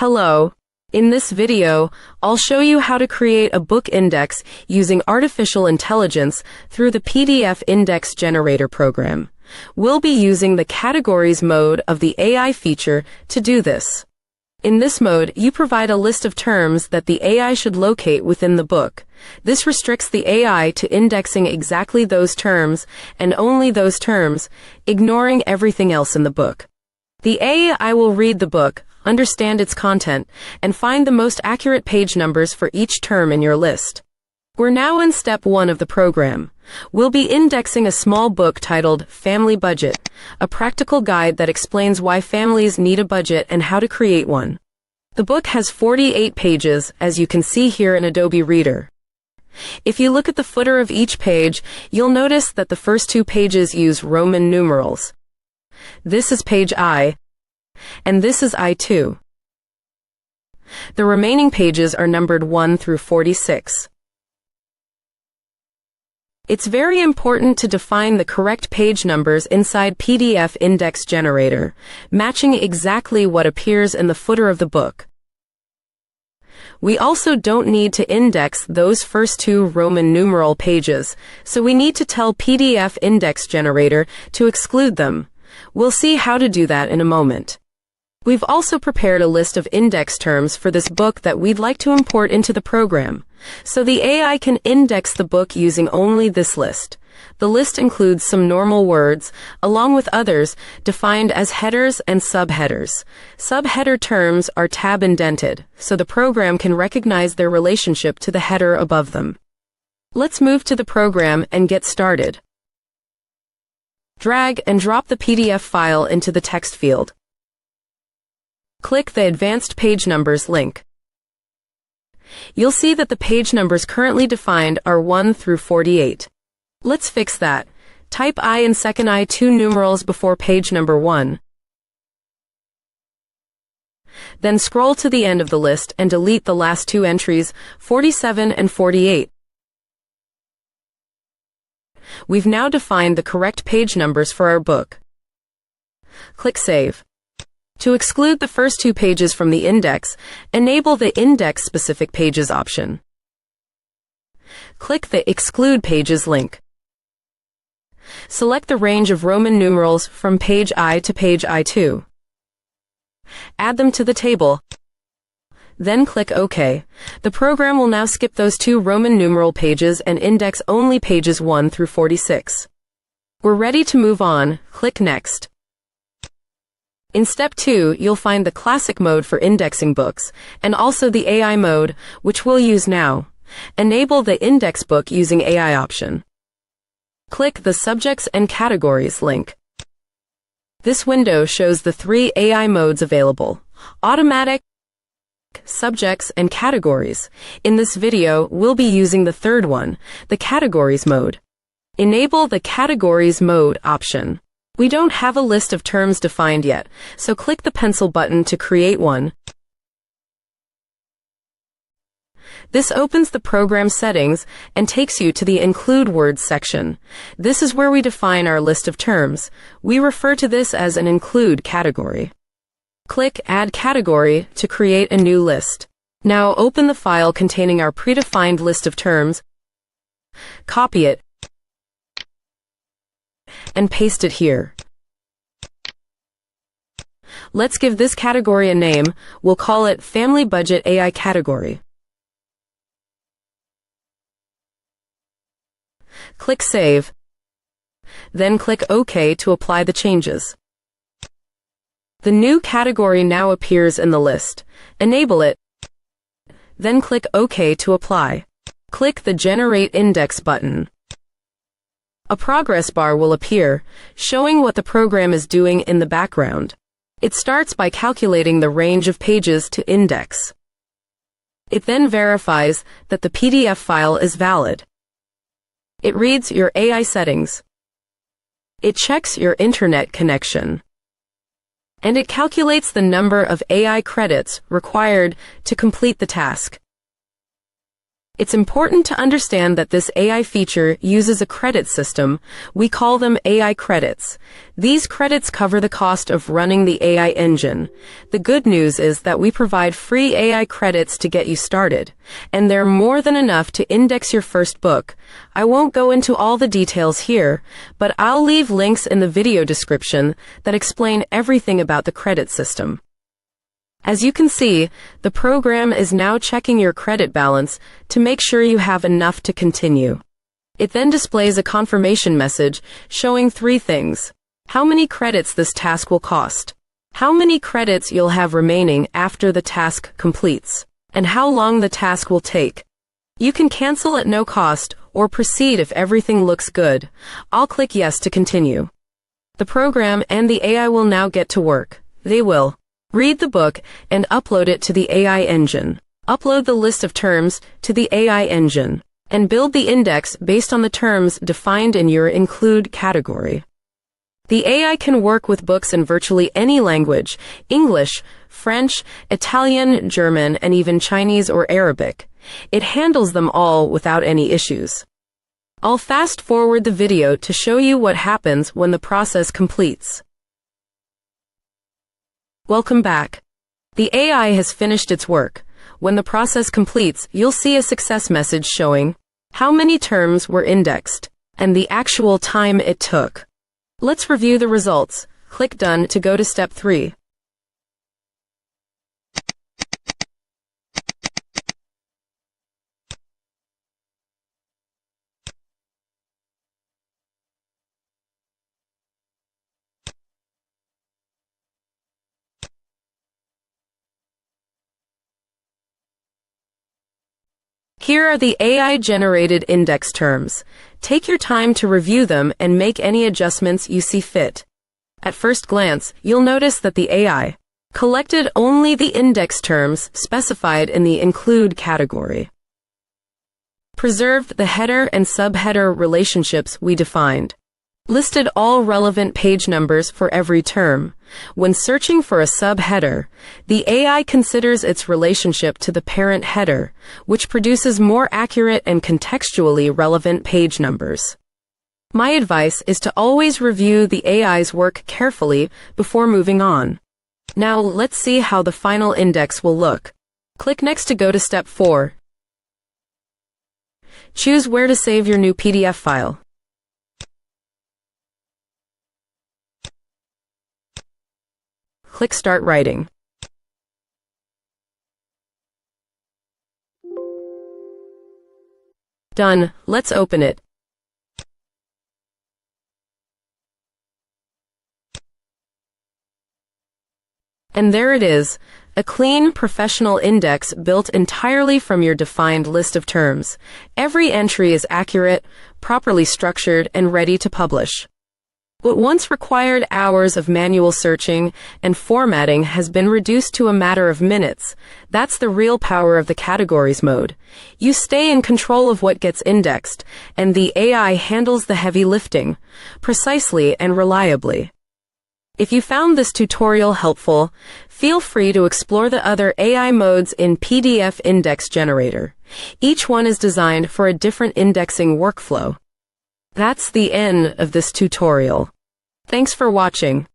Hello. In this video, I'll show you how to create a book index using artificial intelligence through the PDF Index Generator program. We'll be using the Categories mode of the AI feature to do this. In this mode, you provide a list of terms that the AI should locate within the book. This restricts the AI to indexing exactly those terms and only those terms, ignoring everything else in the book. The AI will read the book, understand its content, and find the most accurate page numbers for each term in your list. We're now in step 1 of the program. We'll be indexing a small book titled Family Budget, a practical guide that explains why families need a budget and how to create one. The book has 48 pages, as you can see here in Adobe Reader. If you look at the footer of each page, you'll notice that the first 2 pages use Roman numerals. This is page I, and this is I2. The remaining pages are numbered 1 through 46. It's very important to define the correct page numbers inside PDF Index Generator, matching exactly what appears in the footer of the book. We also don't need to index those first 2 Roman numeral pages, so we need to tell PDF Index Generator to exclude them. We'll see how to do that in a moment. We've also prepared a list of index terms for this book that we'd like to import into the program, so the AI can index the book using only this list. The list includes some normal words, along with others defined as headers and subheaders. Subheader terms are tab indented, so the program can recognize their relationship to the header above them. Let's move to the program and get started. Drag and drop the PDF file into the text field. Click the Advanced Page Numbers link. You'll see that the page numbers currently defined are 1 through 48. Let's fix that. Type I in second I2 numerals before page number 1. Then scroll to the end of the list and delete the last 2 entries, 47 and 48. We've now defined the correct page numbers for our book. Click Save. To exclude the first 2 pages from the index, enable the Index Specific Pages option. Click the Exclude Pages link. Select the range of Roman numerals from page I to page I2. Add them to the table. Then click OK. The program will now skip those 2 Roman numeral pages and index only pages 1 through 46. We're ready to move on. Click Next. In step 2, you'll find the classic mode for indexing books, and also the AI mode, which we'll use now. Enable the Index Book using AI option. Click the Subjects and Categories link. This window shows the 3 AI modes available: Automatic, Subjects, and Categories. In this video, we'll be using the third one, the Categories mode. Enable the Categories mode option. We don't have a list of terms defined yet, so click the pencil button to create one. This opens the program settings and takes you to the Include Words section. This is where we define our list of terms. We refer to this as an include category. Click Add Category to create a new list. Now open the file containing our predefined list of terms, copy it, and paste it here. Let's give this category a name. We'll call it Family Budget AI Category. Click Save. Then click OK to apply the changes. The new category now appears in the list. Enable it. Then click OK to apply. Click the Generate Index button. A progress bar will appear, showing what the program is doing in the background. It starts by calculating the range of pages to index. It then verifies that the PDF file is valid. It reads your AI settings. It checks your internet connection. And it calculates the number of AI credits required to complete the task. It's important to understand that this AI feature uses a credit system. We call them AI credits. These credits cover the cost of running the AI engine. The good news is that we provide free AI credits to get you started, and they're more than enough to index your first book. I won't go into all the details here, but I'll leave links in the video description that explain everything about the credit system. As you can see, the program is now checking your credit balance to make sure you have enough to continue. It then displays a confirmation message showing 3 things: how many credits this task will cost, how many credits you'll have remaining after the task completes, and how long the task will take. You can cancel at no cost or proceed if everything looks good. I'll click yes to continue. The program and the AI will now get to work. They will read the book and upload it to the AI engine, upload the list of terms to the AI engine, and build the index based on the terms defined in your include category. The AI can work with books in virtually any language: English, French, Italian, German, and even Chinese or Arabic. It handles them all without any issues. I'll fast forward the video to show you what happens when the process completes. Welcome back. The AI has finished its work. When the process completes, you'll see a success message showing how many terms were indexed and the actual time it took. Let's review the results. Click Done to go to step 3. Here are the AI-generated index terms. Take your time to review them and make any adjustments you see fit. At first glance, you'll notice that the AI collected only the index terms specified in the include category. Preserved the header and subheader relationships we defined. Listed all relevant page numbers for every term. When searching for a subheader, the AI considers its relationship to the parent header, which produces more accurate and contextually relevant page numbers. My advice is to always review the AI's work carefully before moving on. Now let's see how the final index will look. Click Next to go to step 4. Choose where to save your new PDF file. Click Start Writing. Done. Let's open it. And there it is, a clean, professional index built entirely from your defined list of terms. Every entry is accurate, properly structured, and ready to publish. What once required hours of manual searching and formatting has been reduced to a matter of minutes. That's the real power of the categories mode. You stay in control of what gets indexed, and the AI handles the heavy lifting, precisely and reliably. If you found this tutorial helpful, feel free to explore the other AI modes in PDF Index Generator. Each one is designed for a different indexing workflow. That's the end of this tutorial. Thanks for watching.